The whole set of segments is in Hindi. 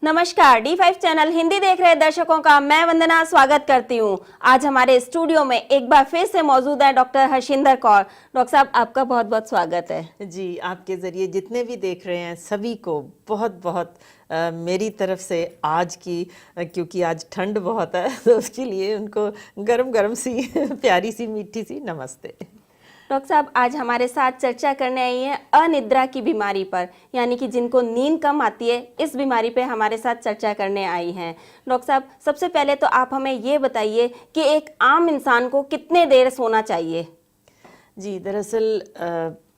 नमस्कार, D5 चैनल हिंदी देख रहे दर्शकों का मैं वंदना स्वागत करती हूं। आज हमारे स्टूडियो में एक बार फिर से मौजूद है डॉक्टर हर्षिंदर कौर। डॉक्टर साहब, आपका बहुत बहुत स्वागत है। जी, आपके ज़रिए जितने भी देख रहे हैं सभी को बहुत बहुत मेरी तरफ से आज की, क्योंकि आज ठंड बहुत है तो उसके लिए उनको गरम गरम सी प्यारी सी मीठी सी नमस्ते। डॉक्टर साहब, आज हमारे साथ चर्चा करने आई हैं अनिद्रा की बीमारी पर, यानी कि जिनको नींद कम आती है, इस बीमारी पे हमारे साथ चर्चा करने आई हैं। डॉक्टर साहब, सबसे पहले तो आप हमें ये बताइए कि एक आम इंसान को कितने देर सोना चाहिए? जी, दरअसल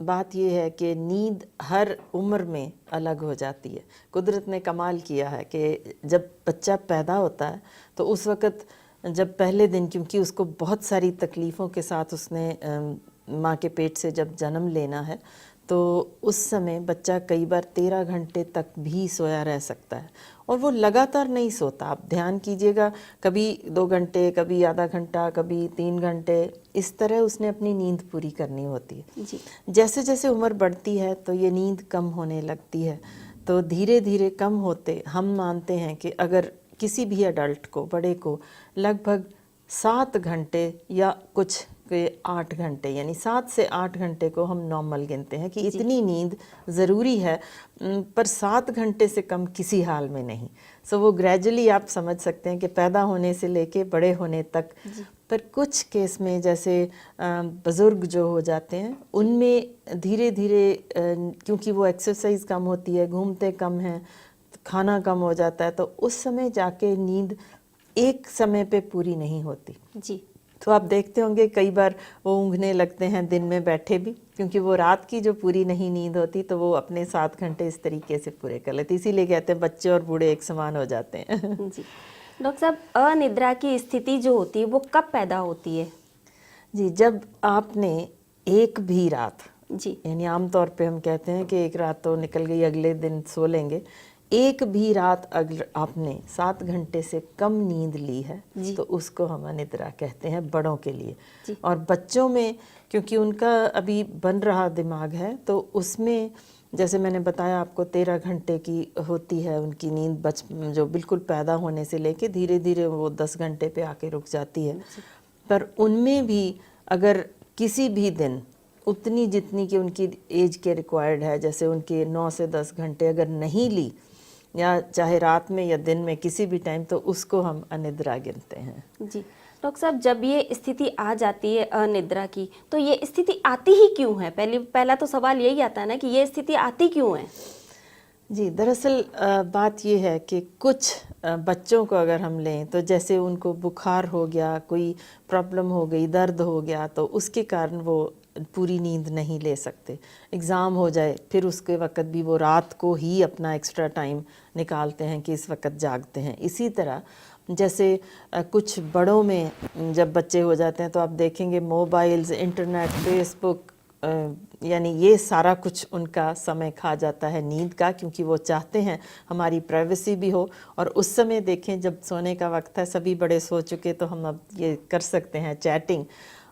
बात यह है कि नींद हर उम्र में अलग हो जाती है। कुदरत ने कमाल किया है कि जब बच्चा पैदा होता है तो उस वक़्त, जब पहले दिन, क्योंकि उसको बहुत सारी तकलीफ़ों के साथ उसने माँ के पेट से जब जन्म लेना है, तो उस समय बच्चा कई बार 13 घंटे तक भी सोया रह सकता है और वो लगातार नहीं सोता। आप ध्यान कीजिएगा, कभी 2 घंटे, कभी आधा घंटा, कभी 3 घंटे, इस तरह उसने अपनी नींद पूरी करनी होती है। जी। जैसे जैसे उम्र बढ़ती है तो ये नींद कम होने लगती है, तो धीरे धीरे कम होते हम मानते हैं कि अगर किसी भी अडल्ट को, बड़े को, लगभग 7 घंटे या कुछ के 8 घंटे, यानी 7 से 8 घंटे को हम नॉर्मल गिनते हैं कि इतनी नींद ज़रूरी है, पर 7 घंटे से कम किसी हाल में नहीं। सो वो ग्रेजुअली आप समझ सकते हैं कि पैदा होने से लेके बड़े होने तक। पर कुछ केस में, जैसे बुज़ुर्ग जो हो जाते हैं, उनमें धीरे धीरे, क्योंकि वो एक्सरसाइज कम होती है, घूमते कम हैं, खाना कम हो जाता है, तो उस समय जाके नींद एक समय पे पूरी नहीं होती। जी। तो आप देखते होंगे कई बार वो ऊँघने लगते हैं दिन में बैठे भी, क्योंकि वो रात की जो पूरी नहीं नींद होती, तो वो अपने 7 घंटे इस तरीके से पूरे कर लेते। इसीलिए कहते हैं बच्चे और बूढ़े एक समान हो जाते हैं। जी। डॉक्टर साहब, अनिद्रा की स्थिति जो होती है वो कब पैदा होती है? जी, जब आपने एक भी रात, जी। यानी आमतौर पे हम कहते हैं कि एक रात तो निकल गई, अगले दिन सो लेंगे, एक भी रात अगर आपने 7 घंटे से कम नींद ली है तो उसको हम अनिद्रा कहते हैं, बड़ों के लिए। और बच्चों में, क्योंकि उनका अभी बन रहा दिमाग है, तो उसमें जैसे मैंने बताया आपको 13 घंटे की होती है उनकी नींद, जो बिल्कुल पैदा होने से लेके धीरे धीरे वो 10 घंटे पे आके रुक जाती है। पर उनमें भी अगर किसी भी दिन उतनी जितनी कि उनकी एज के रिक्वायर्ड है, जैसे उनके 9 से 10 घंटे अगर नहीं ली, या चाहे रात में या दिन में किसी भी टाइम, तो उसको हम अनिद्रा गिनते हैं। जी। डॉक्टर साहब, जब ये स्थिति आ जाती है अनिद्रा की, तो ये स्थिति आती ही क्यों है? पहला तो सवाल यही आता है ना कि ये स्थिति आती क्यों है? जी, दरअसल बात ये है कि कुछ बच्चों को अगर हम लें, तो जैसे उनको बुखार हो गया, कोई प्रॉब्लम हो गई, दर्द हो गया, तो उसके कारण वो पूरी नींद नहीं ले सकते। एग्ज़ाम हो जाए, फिर उसके वक़्त भी वो रात को ही अपना एक्स्ट्रा टाइम निकालते हैं कि इस वक़्त जागते हैं। इसी तरह जैसे कुछ बड़ों में जब बच्चे हो जाते हैं, तो आप देखेंगे मोबाइल्स, इंटरनेट, फेसबुक, यानी ये सारा कुछ उनका समय खा जाता है नींद का, क्योंकि वो चाहते हैं हमारी प्राइवेसी भी हो। और उस समय देखें, जब सोने का वक्त है, सभी बड़े सो चुके, तो हम अब ये कर सकते हैं चैटिंग।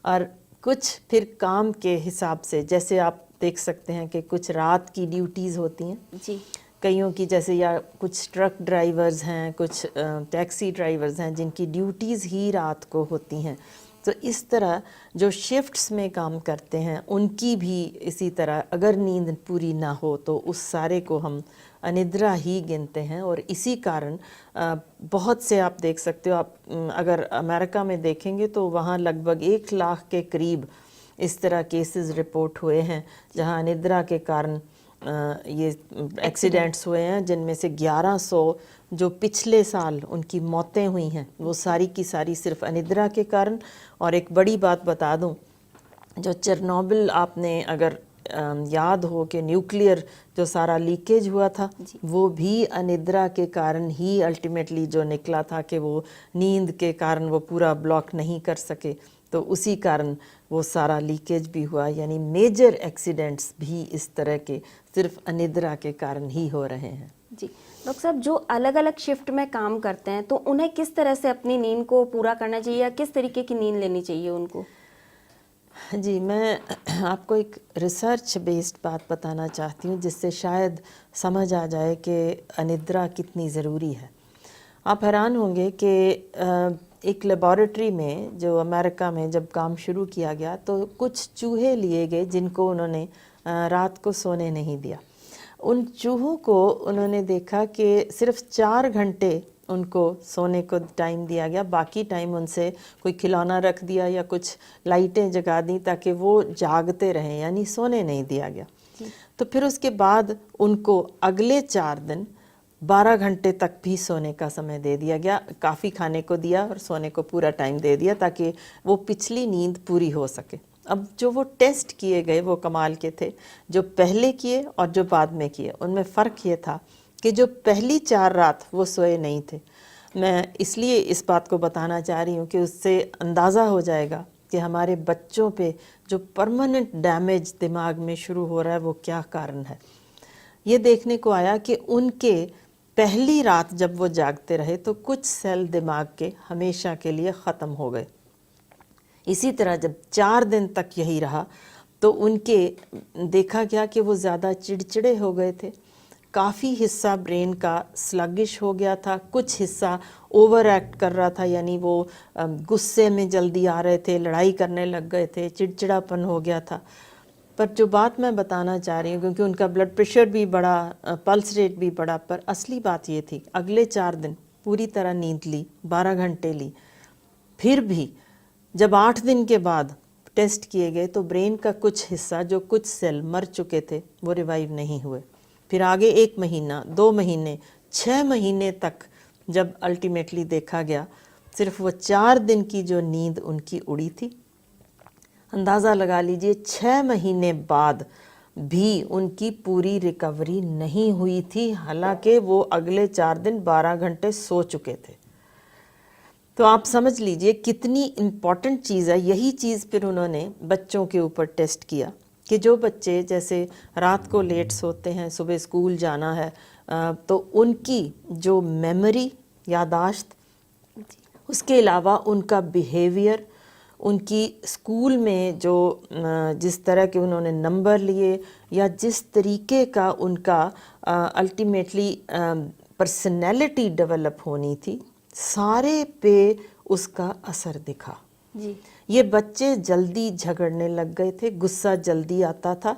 और कुछ फिर काम के हिसाब से, जैसे आप देख सकते हैं कि कुछ रात की ड्यूटीज़ होती हैं जी। कईयों की, जैसे या कुछ ट्रक ड्राइवर्स हैं, कुछ टैक्सी ड्राइवर्स हैं, जिनकी ड्यूटीज़ ही रात को होती हैं। तो इस तरह जो शिफ्ट्स में काम करते हैं, उनकी भी इसी तरह अगर नींद पूरी ना हो तो उस सारे को हम अनिद्रा ही गिनते हैं। और इसी कारण बहुत से आप देख सकते हो, आप अगर अमेरिका में देखेंगे तो वहाँ लगभग 1 लाख के करीब इस तरह केसेस रिपोर्ट हुए हैं, जहाँ अनिद्रा के कारण ये एक्सीडेंट्स हुए हैं, जिनमें से 1100 जो पिछले साल उनकी मौतें हुई हैं, वो सारी की सारी सिर्फ अनिद्रा के कारण। और एक बड़ी बात बता दूं, जो चेरनोबिल आपने अगर याद हो कि न्यूक्लियर जो सारा लीकेज हुआ था, वो भी अनिद्रा के कारण ही अल्टीमेटली जो निकला था, कि वो नींद के कारण वो पूरा ब्लॉक नहीं कर सके, तो उसी कारण वो सारा लीकेज भी हुआ। यानी मेजर एक्सीडेंट्स भी इस तरह के सिर्फ अनिद्रा के कारण ही हो रहे हैं। जी। डॉक्टर साहब, जो अलग अलग शिफ्ट में काम करते हैं, तो उन्हें किस तरह से अपनी नींद को पूरा करना चाहिए, या किस तरीके की नींद लेनी चाहिए उनको? जी, मैं आपको एक रिसर्च बेस्ड बात बताना चाहती हूँ जिससे शायद समझ आ जाए कि अनिद्रा कितनी ज़रूरी है। आप हैरान होंगे कि एक लेबॉरेटरी में जो अमेरिका में जब काम शुरू किया गया तो कुछ चूहे लिए गए जिनको उन्होंने रात को सोने नहीं दिया। उन चूहों को उन्होंने देखा कि सिर्फ 4 घंटे उनको सोने को टाइम दिया गया, बाकी टाइम उनसे कोई खिलौना रख दिया या कुछ लाइटें जगा दी ताकि वो जागते रहें, यानी सोने नहीं दिया गया। तो फिर उसके बाद उनको अगले 4 दिन 12 घंटे तक भी सोने का समय दे दिया गया, काफ़ी खाने को दिया और सोने को पूरा टाइम दे दिया ताकि वो पिछली नींद पूरी हो सके। अब जो वो टेस्ट किए गए वो कमाल के थे, जो पहले किए और जो बाद में किए उनमें फ़र्क ये था कि जो पहली 4 रात वो सोए नहीं थे। मैं इसलिए इस बात को बताना चाह रही हूँ कि उससे अंदाज़ा हो जाएगा कि हमारे बच्चों पे जो परमानेंट डैमेज दिमाग में शुरू हो रहा है वो क्या कारण है। ये देखने को आया कि उनके पहली रात जब वो जागते रहे तो कुछ सेल दिमाग के हमेशा के लिए ख़त्म हो गए। इसी तरह जब 4 दिन तक यही रहा तो उनके देखा गया कि वो ज़्यादा चिड़चिड़े हो गए थे, काफ़ी हिस्सा ब्रेन का स्लगिश हो गया था, कुछ हिस्सा ओवर एक्ट कर रहा था, यानी वो गुस्से में जल्दी आ रहे थे, लड़ाई करने लग गए थे, चिड़चिड़ापन हो गया था। पर जो बात मैं बताना चाह रही हूँ, क्योंकि उनका ब्लड प्रेशर भी बढ़ा, पल्स रेट भी बढ़ा, पर असली बात ये थी अगले 4 दिन पूरी तरह नींद ली, 12 घंटे ली, फिर भी जब 8 दिन के बाद टेस्ट किए गए तो ब्रेन का कुछ हिस्सा, जो कुछ सेल मर चुके थे, वो रिवाइव नहीं हुए। फिर आगे 1 महीना, 2 महीने, 6 महीने तक जब अल्टीमेटली देखा गया, सिर्फ वो 4 दिन की जो नींद उनकी उड़ी थी। अंदाज़ा लगा लीजिए 6 महीने बाद भी उनकी पूरी रिकवरी नहीं हुई थी, हालांकि वो अगले 4 दिन 12 घंटे सो चुके थे। तो आप समझ लीजिए कितनी इम्पॉर्टेंट चीज़ है। यही चीज़ फिर उन्होंने बच्चों के ऊपर टेस्ट किया कि जो बच्चे जैसे रात को लेट सोते हैं, सुबह स्कूल जाना है, तो उनकी जो मेमोरी, यादाश्त, उसके अलावा उनका बिहेवियर, उनकी स्कूल में जो जिस तरह के उन्होंने नंबर लिए या जिस तरीके का उनका अल्टीमेटली पर्सनैलिटी डेवलप होनी थी, सारे पे उसका असर दिखा। जी। ये बच्चे जल्दी झगड़ने लग गए थे, गुस्सा जल्दी आता था,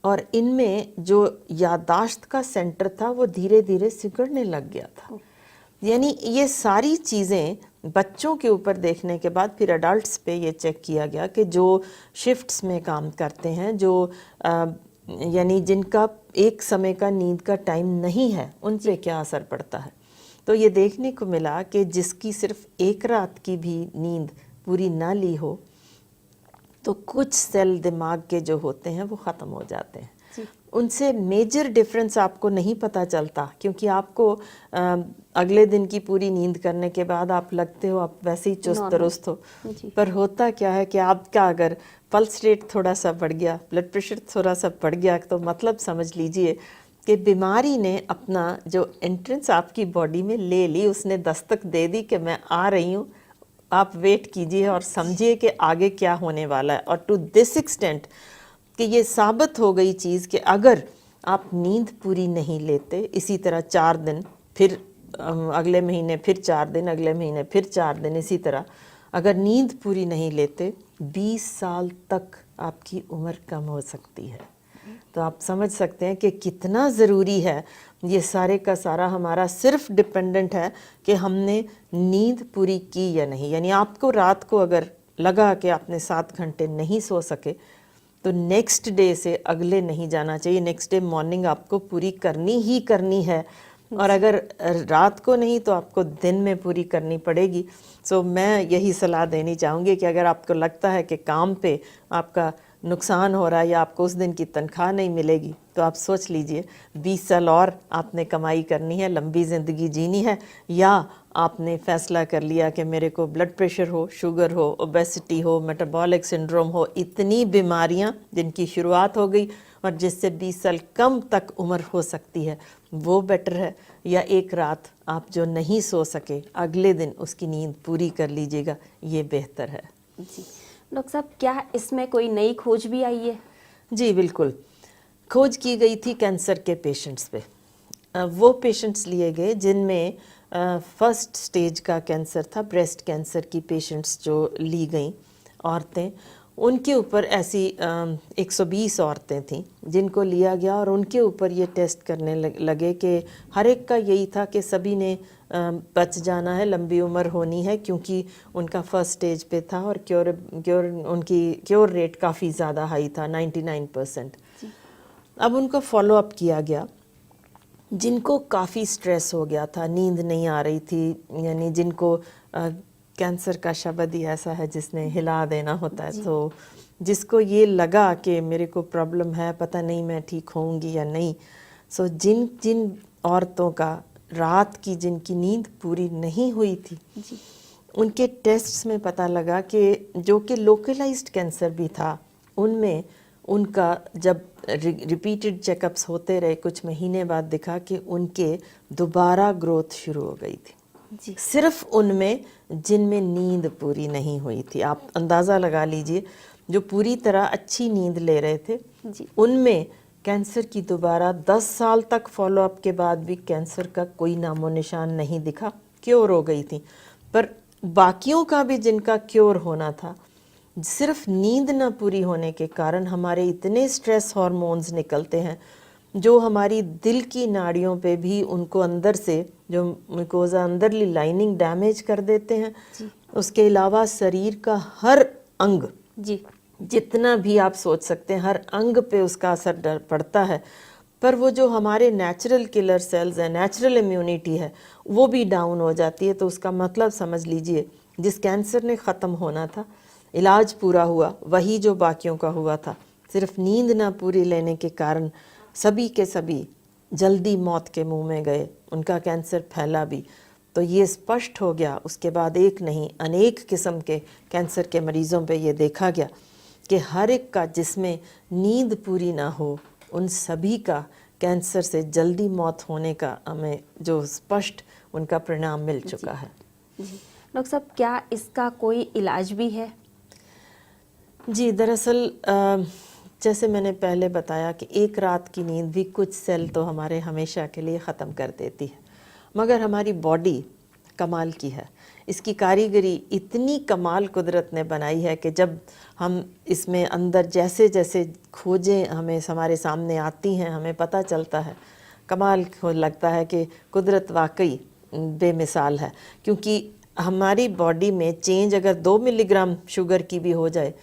और इनमें जो यादाश्त का सेंटर था वो धीरे धीरे सिकुड़ने लग गया था। यानी ये सारी चीज़ें बच्चों के ऊपर देखने के बाद फिर अडल्ट्स पे ये चेक किया गया कि जो शिफ्ट्स में काम करते हैं, जो यानी जिनका एक समय का नींद का टाइम नहीं है, उन पे क्या असर पड़ता है। तो ये देखने को मिला कि जिसकी सिर्फ 1 रात की भी नींद पूरी ना ली हो तो कुछ सेल दिमाग के जो होते हैं वो ख़त्म हो जाते हैं। उनसे मेजर डिफरेंस आपको नहीं पता चलता, क्योंकि आपको अगले दिन की पूरी नींद करने के बाद आप लगते हो आप वैसे ही चुस्त दुरुस्त हो। पर होता क्या है कि आपका अगर पल्स रेट थोड़ा सा बढ़ गया, ब्लड प्रेशर थोड़ा सा बढ़ गया, तो मतलब समझ लीजिए कि बीमारी ने अपना जो एंट्रेंस आपकी बॉडी में ले ली, उसने दस्तक दे दी कि मैं आ रही हूँ, आप वेट कीजिए और समझिए कि आगे क्या होने वाला है। और टू दिस एक्सटेंट कि ये साबित हो गई चीज़ कि अगर आप नींद पूरी नहीं लेते, इसी तरह 4 दिन, फिर अगले महीने फिर 4 दिन, अगले महीने फिर 4 दिन, इसी तरह अगर नींद पूरी नहीं लेते, 20 साल तक आपकी उम्र कम हो सकती है। तो आप समझ सकते हैं कि कितना ज़रूरी है। ये सारे का सारा हमारा सिर्फ डिपेंडेंट है कि हमने नींद पूरी की या नहीं। यानी आपको रात को अगर लगा कि आपने 7 घंटे नहीं सो सके तो नेक्स्ट डे से अगले नहीं जाना चाहिए, नेक्स्ट डे मॉर्निंग आपको पूरी करनी ही करनी है। और अगर रात को नहीं तो आपको दिन में पूरी करनी पड़ेगी। सो मैं यही सलाह देनी चाहूँगी कि अगर आपको लगता है कि काम पे आपका नुकसान हो रहा है या आपको उस दिन की तनख्वाह नहीं मिलेगी, तो आप सोच लीजिए 20 साल और आपने कमाई करनी है, लंबी ज़िंदगी जीनी है, या आपने फ़ैसला कर लिया कि मेरे को ब्लड प्रेशर हो, शुगर हो, ओबेसिटी हो, मेटाबॉलिक सिंड्रोम हो, इतनी बीमारियां जिनकी शुरुआत हो गई और जिससे 20 साल कम तक उम्र हो सकती है, वो बेटर है, या एक रात आप जो नहीं सो सके अगले दिन उसकी नींद पूरी कर लीजिएगा, ये बेहतर है। जी, डॉक्टर साहब, क्या इसमें कोई नई खोज भी आई है? जी बिल्कुल, खोज की गई थी कैंसर के पेशेंट्स पे। वो पेशेंट्स लिए गए जिनमें फर्स्ट स्टेज का कैंसर था, ब्रेस्ट कैंसर की पेशेंट्स जो ली गई औरतें, उनके ऊपर ऐसी 120 औरतें थीं जिनको लिया गया और उनके ऊपर ये टेस्ट करने लगे कि हर एक का यही था कि सभी ने बच जाना है, लंबी उम्र होनी है, क्योंकि उनका फर्स्ट स्टेज पे था और उनकी क्योर रेट काफ़ी ज़्यादा हाई था, 99%। अब उनको फॉलो अप किया गया। जिनको काफ़ी स्ट्रेस हो गया था, नींद नहीं आ रही थी, यानी जिनको कैंसर का शब्द ही ऐसा है जिसने हिला देना होता है, तो जिसको ये लगा कि मेरे को प्रॉब्लम है, पता नहीं मैं ठीक होऊंगी या नहीं, सो जिन जिन औरतों का रात की जिनकी नींद पूरी नहीं हुई थी, उनके टेस्ट्स में पता लगा कि जो कि लोकलाइज्ड कैंसर भी था, उनमें उनका जब रिपीटेड चेकअप्स होते रहे, कुछ महीने बाद दिखा कि उनके दोबारा ग्रोथ शुरू हो गई थी। जी। सिर्फ उनमें जिनमें नींद पूरी नहीं हुई थी। आप अंदाज़ा लगा लीजिए, जो पूरी तरह अच्छी नींद ले रहे थे, जी। उनमें कैंसर की दोबारा 10 साल तक फॉलोअप के बाद भी कैंसर का कोई नामो निशान नहीं दिखा, क्योर हो गई थी। पर बाकियों का भी जिनका क्योर होना था, सिर्फ नींद ना पूरी होने के कारण हमारे इतने स्ट्रेस हार्मोन्स निकलते हैं जो हमारी दिल की नाड़ियों पे भी उनको अंदर से जो म्यूकोजा अंदरली लाइनिंग डैमेज कर देते हैं। उसके अलावा शरीर का हर अंग, जी, जितना भी आप सोच सकते हैं, हर अंग पे उसका असर पड़ता है। पर वो जो हमारे नेचुरल किलर सेल्स हैं, नेचुरल इम्यूनिटी है, वो भी डाउन हो जाती है। तो उसका मतलब समझ लीजिए, जिस कैंसर ने ख़त्म होना था, इलाज पूरा हुआ, वही जो बाकियों का हुआ था, सिर्फ नींद ना पूरी लेने के कारण सभी के सभी जल्दी मौत के मुंह में गए, उनका कैंसर फैला भी। तो ये स्पष्ट हो गया, उसके बाद एक नहीं अनेक किस्म के कैंसर के मरीज़ों पे ये देखा गया कि हर एक का जिसमें नींद पूरी ना हो, उन सभी का कैंसर से जल्दी मौत होने का हमें जो स्पष्ट उनका परिणाम मिल चुका है। डॉक्टर साहब, क्या इसका कोई इलाज भी है? जी, दरअसल जैसे मैंने पहले बताया कि एक रात की नींद भी कुछ सेल तो हमारे हमेशा के लिए ख़त्म कर देती है, मगर हमारी बॉडी कमाल की है। इसकी कारीगरी इतनी कमाल कुदरत ने बनाई है कि जब हम इसमें अंदर जैसे जैसे खोजें हमें हमारे सामने आती हैं, हमें पता चलता है, कमाल को लगता है कि कुदरत वाकई बेमिसाल है। क्योंकि हमारी बॉडी में चेंज अगर 2 मिलीग्राम शुगर की भी हो जाए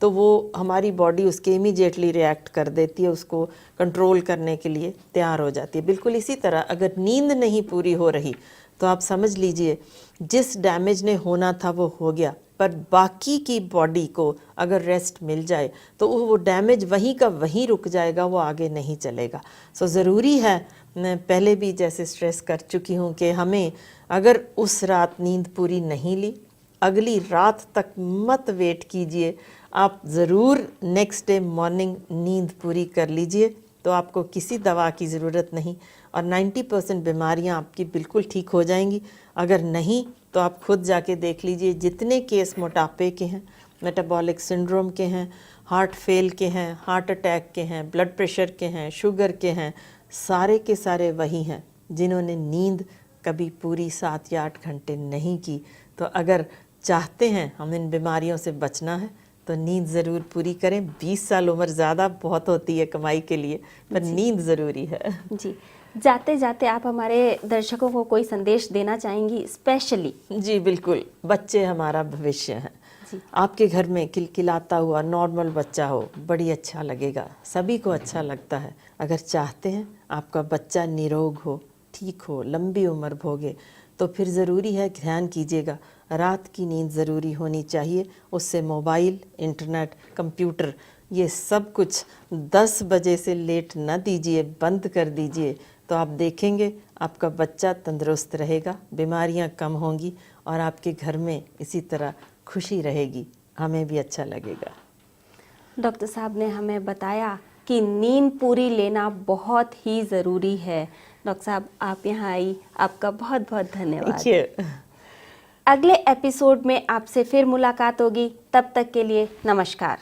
तो वो हमारी बॉडी उसके इमीडिएटली रिएक्ट कर देती है, उसको कंट्रोल करने के लिए तैयार हो जाती है। बिल्कुल इसी तरह अगर नींद नहीं पूरी हो रही तो आप समझ लीजिए जिस डैमेज ने होना था वो हो गया, पर बाकी की बॉडी को अगर रेस्ट मिल जाए तो वो डैमेज वहीं का वहीं रुक जाएगा, वो आगे नहीं चलेगा। सो ज़रूरी है, मैं पहले भी जैसे स्ट्रेस कर चुकी हूँ कि हमें अगर उस रात नींद पूरी नहीं ली, अगली रात तक मत वेट कीजिए, आप ज़रूर नेक्स्ट डे मॉर्निंग नींद पूरी कर लीजिए, तो आपको किसी दवा की ज़रूरत नहीं और 90% बीमारियां आपकी बिल्कुल ठीक हो जाएंगी। अगर नहीं तो आप खुद जाके देख लीजिए, जितने केस मोटापे के हैं, मेटाबॉलिक सिंड्रोम के हैं, हार्ट फेल के हैं, हार्ट अटैक के हैं, ब्लड प्रेशर के हैं, शुगर के हैं, सारे के सारे वही हैं जिन्होंने नींद कभी पूरी 7 या 8 घंटे नहीं की। तो अगर चाहते हैं हम इन बीमारियों से बचना है तो नींद ज़रूर पूरी करें। 20 साल उम्र ज़्यादा बहुत होती है कमाई के लिए, पर नींद ज़रूरी है। जी, जाते जाते आप हमारे दर्शकों को कोई संदेश देना चाहेंगी स्पेशली? जी बिल्कुल, बच्चे हमारा भविष्य हैं। आपके घर में किलकिलाता हुआ नॉर्मल बच्चा हो, बड़ी अच्छा लगेगा, सभी को अच्छा लगता है। अगर चाहते हैं आपका बच्चा निरोग हो, ठीक हो, लंबी उम्र भोगे, तो फिर ज़रूरी है ध्यान कीजिएगा, रात की नींद ज़रूरी होनी चाहिए। उससे मोबाइल, इंटरनेट, कंप्यूटर, ये सब कुछ 10 बजे से लेट न दीजिए, बंद कर दीजिए। तो आप देखेंगे आपका बच्चा तंदुरुस्त रहेगा, बीमारियां कम होंगी और आपके घर में इसी तरह खुशी रहेगी, हमें भी अच्छा लगेगा। डॉक्टर साहब ने हमें बताया कि नींद पूरी लेना बहुत ही ज़रूरी है। डॉक्टर साहब, आप यहाँ आई, आपका बहुत बहुत धन्यवाद। Thank you. अगले एपिसोड में आपसे फिर मुलाकात होगी। तब तक के लिए नमस्कार।